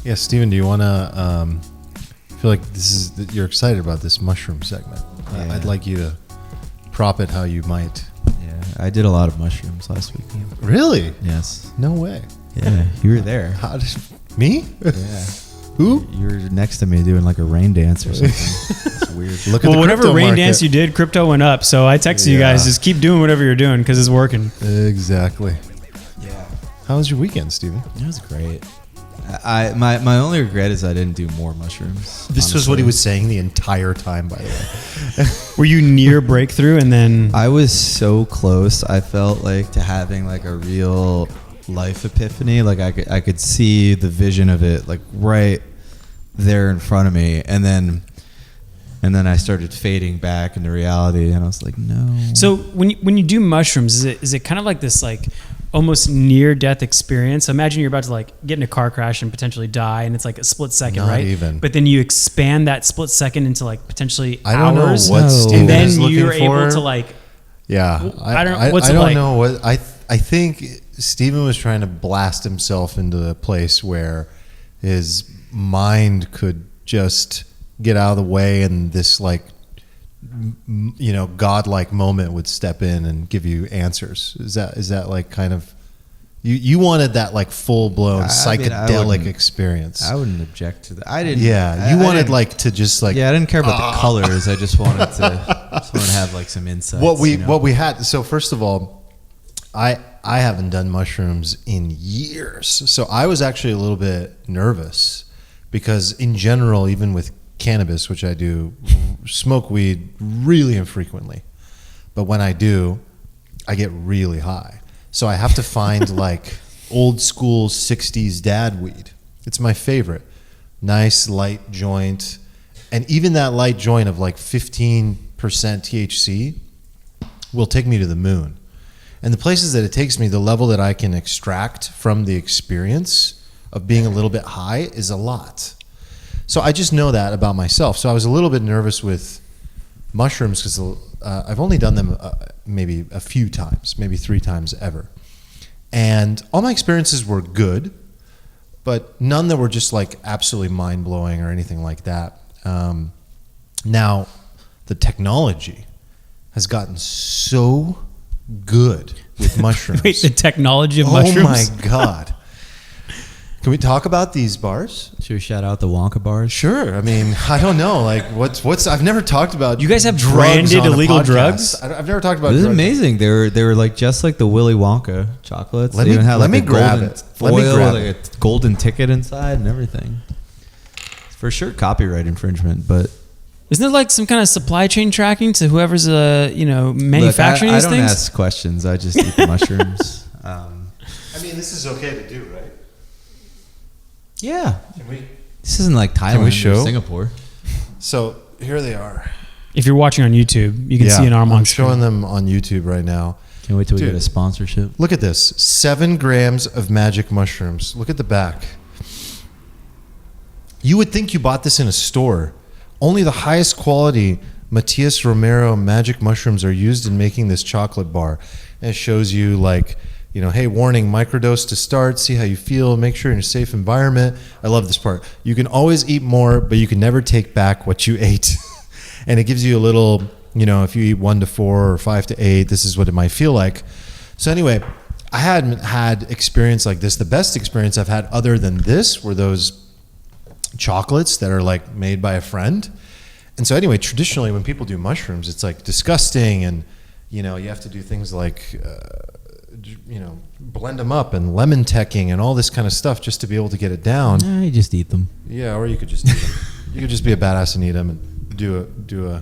Yeah, Steven, do you want to feel like you're excited about this mushroom segment? Yeah. I'd like you to prop it how you might. Yeah, I did a lot of mushrooms last weekend. Really? Yes. No way. Yeah, you were there. How did me? Yeah. Who? You were next to me doing like a rain dance or something. It's weird. Look at Well, the whatever crypto rain market. dance you did, crypto went up. So I texted you guys, just keep doing whatever you're doing because it's working. Exactly. Yeah. How was your weekend, Steven? It was great. My only regret is I didn't do more mushrooms. This was what he was saying the entire time, by the way. Were you near breakthrough and then... I was so close. I felt like to having like a real life epiphany. Like I could see the vision of it like right there in front of me, and then I started fading back into reality, and I was like, no. So when you do mushrooms, is it kind of like this like almost near death experience? Imagine you're about to like get in a car crash and potentially die, and it's like a split second, Not right? even. But then you expand that split second into like potentially I don't hours, know what No. Steven and then is looking you're for. able to like. Yeah, I don't- what's I it don't like? know what I think. Steven was trying to blast himself into a place where his mind could just get out of the way, and this like godlike moment would step in and give you answers. Is that like kind of you wanted that like full blown psychedelic experience? I wouldn't object to that. I didn't. Yeah, you wanted like to just like Yeah, I didn't care about the colors. I just wanted to have like some insights. what we had. So first of all, I haven't done mushrooms in years, so I was actually a little bit nervous because in general, even with cannabis, which I do, smoke weed really infrequently, but when I do, I get really high. So I have to find like old school 60s dad weed. It's my favorite. Nice light joint, and even that light joint of like 15% THC will take me to the moon. And the places that it takes me, the level that I can extract from the experience of being a little bit high is a lot. So I just know that about myself. So I was a little bit nervous with mushrooms because I've only done them maybe a few times, maybe 3 times ever. And all my experiences were good, but none that were just like absolutely mind-blowing or anything like that. Now, the technology has gotten so good with mushrooms. Wait, the technology of mushrooms? Oh my God. Can we talk about these bars? Should we shout out the Wonka bars? Sure. I mean, I don't know. Like, what's? I've never talked about. You guys have drugs branded on a illegal podcast. drugs? I've never talked about. This is drugs. amazing. They were like just like the Willy Wonka chocolates. Let They me- even had let like me a grab golden it. foil, Let me grab like a golden ticket inside and everything. It's for sure copyright infringement, but Isn't there like some kind of supply chain tracking to whoever's manufacturing look, I these don't things? ask questions. I just eat the mushrooms. I mean, this is okay to do, right? Yeah, Can we? this isn't like Thailand or show? Singapore. So here they are. If you're watching on YouTube, you can see an arm on I'm screen. showing them on YouTube right now. Can't wait till we Dude. get a sponsorship. Look at this. 7 grams of magic mushrooms. Look at the back. You would think you bought this in a store. Only the highest quality Matias Romero magic mushrooms are used in making this chocolate bar. And it shows you like, hey, warning, microdose to start, see how you feel, make sure you're in a safe environment. I love this part. You can always eat more, but you can never take back what you ate. And it gives you a little, if you eat 1 to 4 or 5 to 8, this is what it might feel like. So anyway, I hadn't had experience like this. The best experience I've had other than this were those chocolates that are like made by a friend. And so anyway, traditionally when people do mushrooms, it's like disgusting, and you have to do things like blend them up and lemon teching and all this kind of stuff just to be able to get it down. You just eat them. Yeah, or you could just eat them. You could just be a badass and eat them and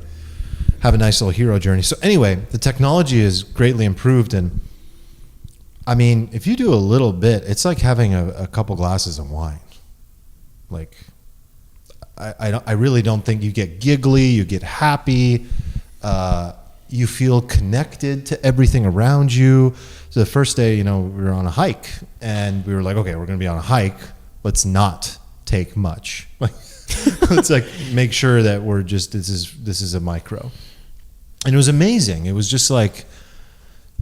have a nice little hero journey. So anyway, the technology is greatly improved, and I mean, if you do a little bit, it's like having a couple glasses of wine. Like, I really don't think you get giggly, you get happy, you feel connected to everything around you. So the first day, we were on a hike, and we were like, okay, we're going to be on a hike. Let's not take much. Let's like make sure that we're just this is a micro. And it was amazing. It was just like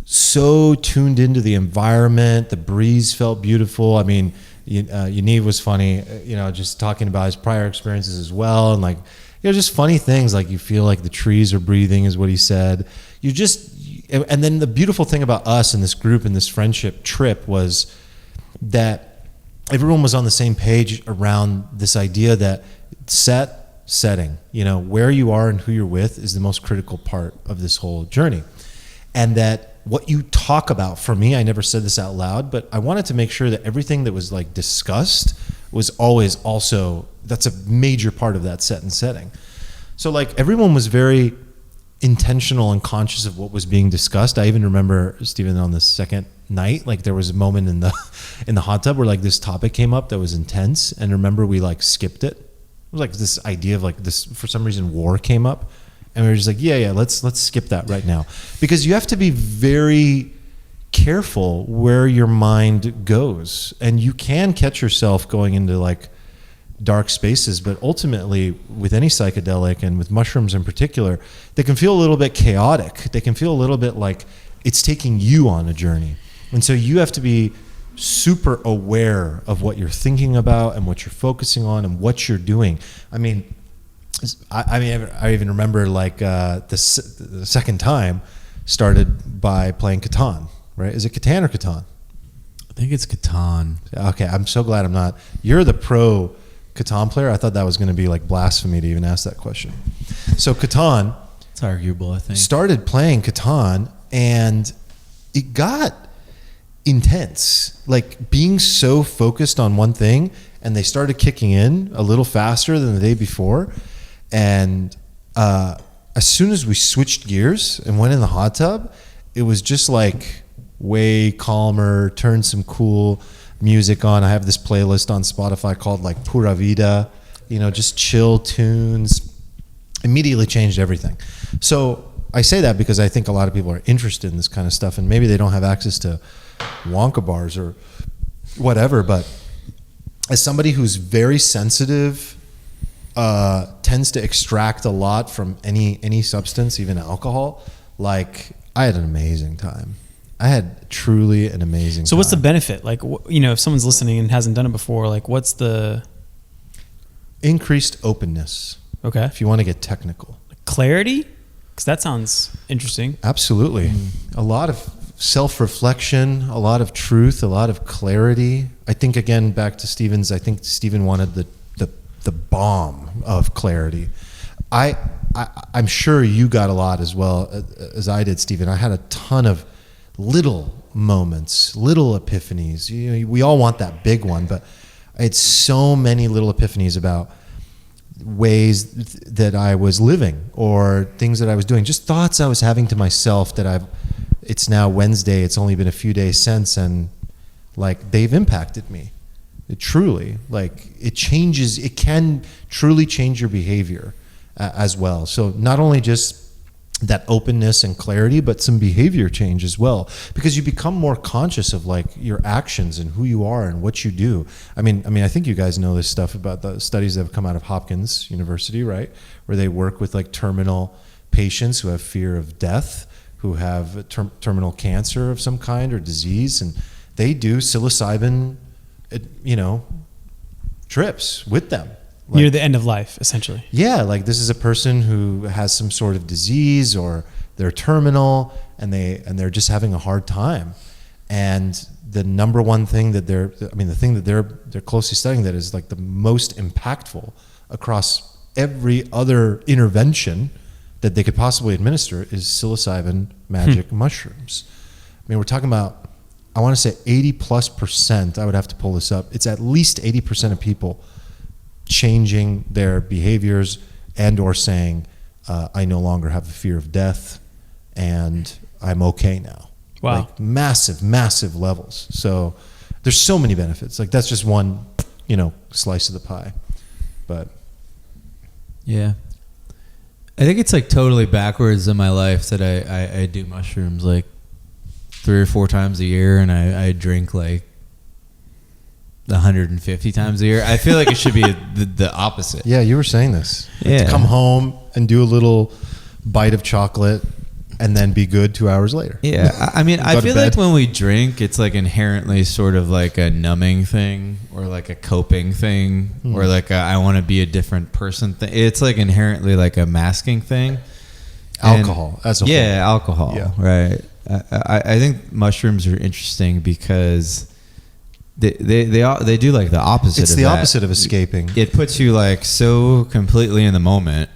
so tuned into the environment. The breeze felt beautiful. I mean, Yaniv was funny, just talking about his prior experiences as well, and like, just funny things, like you feel like the trees are breathing is what he said. And then the beautiful thing about us and this group and this friendship trip was that everyone was on the same page around this idea that setting, where you are and who you're with is the most critical part of this whole journey. And that what you talk about, for me, I never said this out loud, but I wanted to make sure that everything that was like discussed was always also, that's a major part of that set and setting. So like everyone was very intentional and conscious of what was being discussed. I even remember, Stephen, on the second night, like there was a moment in the hot tub where like this topic came up that was intense, and remember we like skipped it. It was like this idea of like this, for some reason, war came up. And we were just like, yeah, let's skip that right now. Because you have to be very careful where your mind goes. And you can catch yourself going into like dark spaces, but ultimately with any psychedelic and with mushrooms in particular, they can feel a little bit chaotic. They can feel a little bit like it's taking you on a journey. And so you have to be super aware of what you're thinking about and what you're focusing on and what you're doing. I even remember like the second time started by playing Catan, right? Is it Catan or Catan? I think it's Catan. Okay, I'm so glad I'm not. You're the pro Catan player. I thought that was going to be like blasphemy to even ask that question. So Catan, It's arguable, I think. started playing Catan, and it got intense. Like being so focused on one thing, and they started kicking in a little faster than the day before. And as soon as we switched gears and went in the hot tub, it was just like way calmer, turned some cool music on. I have this playlist on Spotify called like Pura Vida, just chill tunes. Immediately changed everything. So I say that because I think a lot of people are interested in this kind of stuff, and maybe they don't have access to Wonka bars or whatever. But as somebody who's very sensitive, tends to extract a lot from any substance, even alcohol. Like I had an amazing time. I had truly an amazing time. So what's the benefit? Like, if someone's listening and hasn't done it before, like what's the increased openness? Okay. If you want to get technical. Clarity? Because that sounds interesting. Absolutely. A lot of self-reflection, a lot of truth, a lot of clarity. I think, again, back to Stephen's, I think Stephen wanted the bomb of clarity. I'm sure you got a lot as well as I did, Stephen. I had a ton of little moments, little epiphanies. We all want that big one, but I had so many little epiphanies about ways that I was living or things that I was doing, just thoughts I was having to myself that it's now Wednesday, it's only been a few days since, and like they've impacted me. It truly, like it can truly change your behavior as well. So not only just that openness and clarity, but some behavior change as well, because you become more conscious of like your actions and who you are and what you do. I mean, I think you guys know this stuff about the studies that have come out of Hopkins University, right? Where they work with like terminal patients who have fear of death, who have terminal cancer of some kind or disease, and they do psilocybin, trips with them. Like, Near the end of life, essentially. yeah, like this is a person who has some sort of disease or they're terminal and they're just having a hard time. And the number one thing that the thing that they're closely studying that is like the most impactful across every other intervention that they could possibly administer is psilocybin magic mushrooms. I mean, we're talking about, I want to say 80+%, I would have to pull this up. It's at least 80% of people changing their behaviors and or saying, I no longer have a fear of death and I'm okay now. Wow. Like massive, massive levels. So there's so many benefits. Like that's just one, slice of the pie. But Yeah. I think it's like totally backwards in my life that I do mushrooms like 3 or 4 times a year, and I drink like 150 times a year. I feel like it should be the opposite. yeah, you were saying this. Yeah. To come home and do a little bite of chocolate, and then be good 2 hours later. Yeah, I mean, I Go to feel bed. like when we drink, it's like inherently sort of like a numbing thing, or like a coping thing, or like a, I want to be a different person thing. It's like inherently like a masking thing. Alcohol as a whole. Yeah, alcohol. Yeah. Right. I think mushrooms are interesting because they do like the opposite. It's of the that. opposite of escaping. It puts you like so completely in the moment,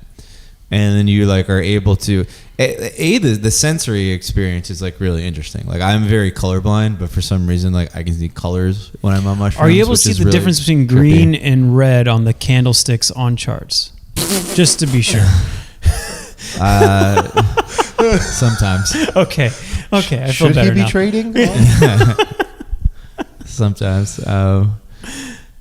and then you like are able to the sensory experience is like really interesting. Like I'm very colorblind, but for some reason like I can see colors when I'm on mushrooms. Are you able to which see is the really difference between trippy. green and red on the candlesticks on charts? Just to be sure. Sometimes. Okay. I feel Should better he be now. trading? Sometimes. But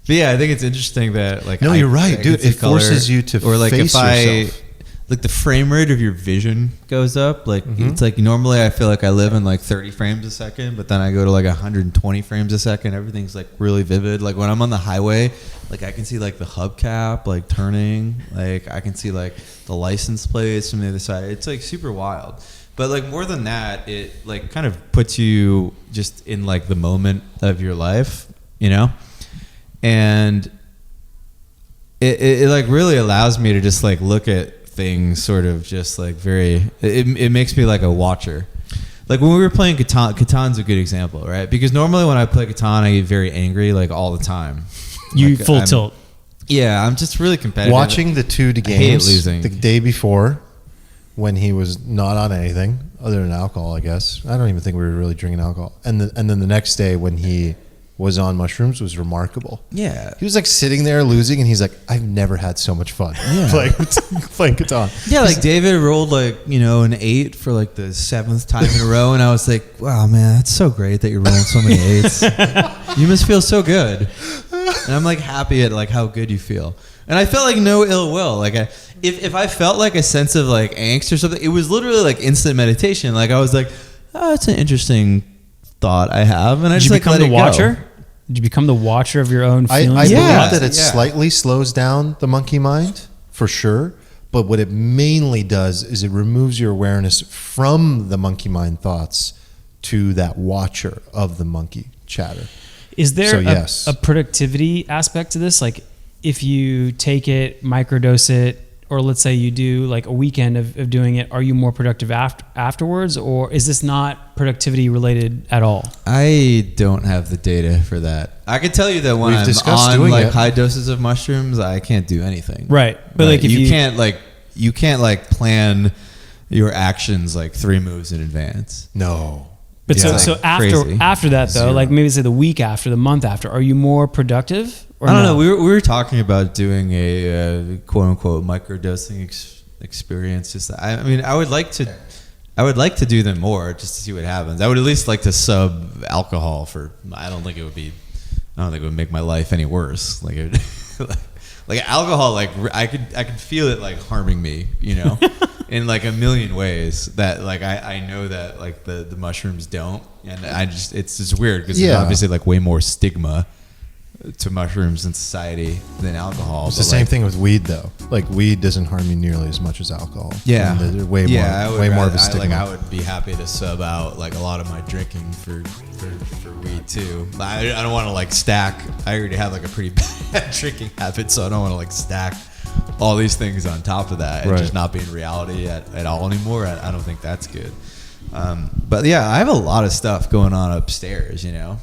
yeah, I think it's interesting that like No, you're right, I dude. can see It forces you to or like face if yourself. like the frame rate of your vision goes up. Like it's like normally I feel like I live in like 30 frames a second, but then I go to like 120 frames a second. Everything's like really vivid. Like when I'm on the highway, like I can see like the hubcap like turning. Like I can see like the license plates from the other side. It's like super wild. But like more than that, it like kind of puts you just in like the moment of your life, you know? And it like really allows me to just like look at things sort of just like very, it makes me like a watcher. Like when we were playing Catan's a good example, right? Because normally when I play Catan, I get very angry like all the time. You Like, full tilt. Yeah, I'm just really competitive. Watching the two hate games losing. the day before when he was not on anything other than alcohol, I guess. I don't even think we were really drinking alcohol. And then the next day when he was on mushrooms was remarkable. Yeah. He was like sitting there losing, and he's like, I've never had so much fun playing Catan. Yeah, like David rolled like, you know, an 8 for like the 7th time in a row, and I was like, wow, man, that's so great that you're rolling so many 8s. You must feel so good. And I'm like happy at like how good you feel. And I felt like no ill will. Like if I felt like a sense of like angst or something, it was literally like instant meditation. Like I was like, oh, that's an interesting thought I have, and I Did just you like become let the it go. watcher? Did you become the watcher of your own I feelings? believe Yeah. that it Yeah. slightly slows down the monkey mind, for sure. But what it mainly does is it removes your awareness from the monkey mind thoughts to that watcher of the monkey chatter. Is there So, yes. a productivity aspect to this? Like if you take it, microdose it, or let's say you do like a weekend of doing it, are you more productive afterwards, or is this not productivity related at all? I don't have the data for that. I can tell you that when We've I'm discussed on doing like it. high doses of mushrooms, I can't do anything. Right. But like if you can't like plan your actions like 3 moves in advance. No. But Yeah. so Crazy. after that though, Zero. like maybe say the week after, the month after, are you more productive? Or I don't no? know. We were talking about doing a quote unquote microdosing experience. Just I mean, I would like to do them more just to see what happens. I would at least like to sub alcohol for. I don't think it would make my life any worse. Like it, like alcohol, like I could feel it like harming me, you know, in like a million ways that like I know that like the mushrooms don't, and it's just weird because there's Yeah. obviously like way more stigma to mushrooms in society than alcohol. It's the same thing with weed, though. Like weed doesn't harm you nearly as much as alcohol. Yeah, And there's way more of a stigma. I would be happy to sub out like a lot of my drinking for weed too. I don't want to like stack. I already have like a pretty bad drinking habit, so I don't want to like stack all these things on top of that and Right. just not be in reality at all anymore. I don't think that's good. But yeah, I have a lot of stuff going on upstairs, you know.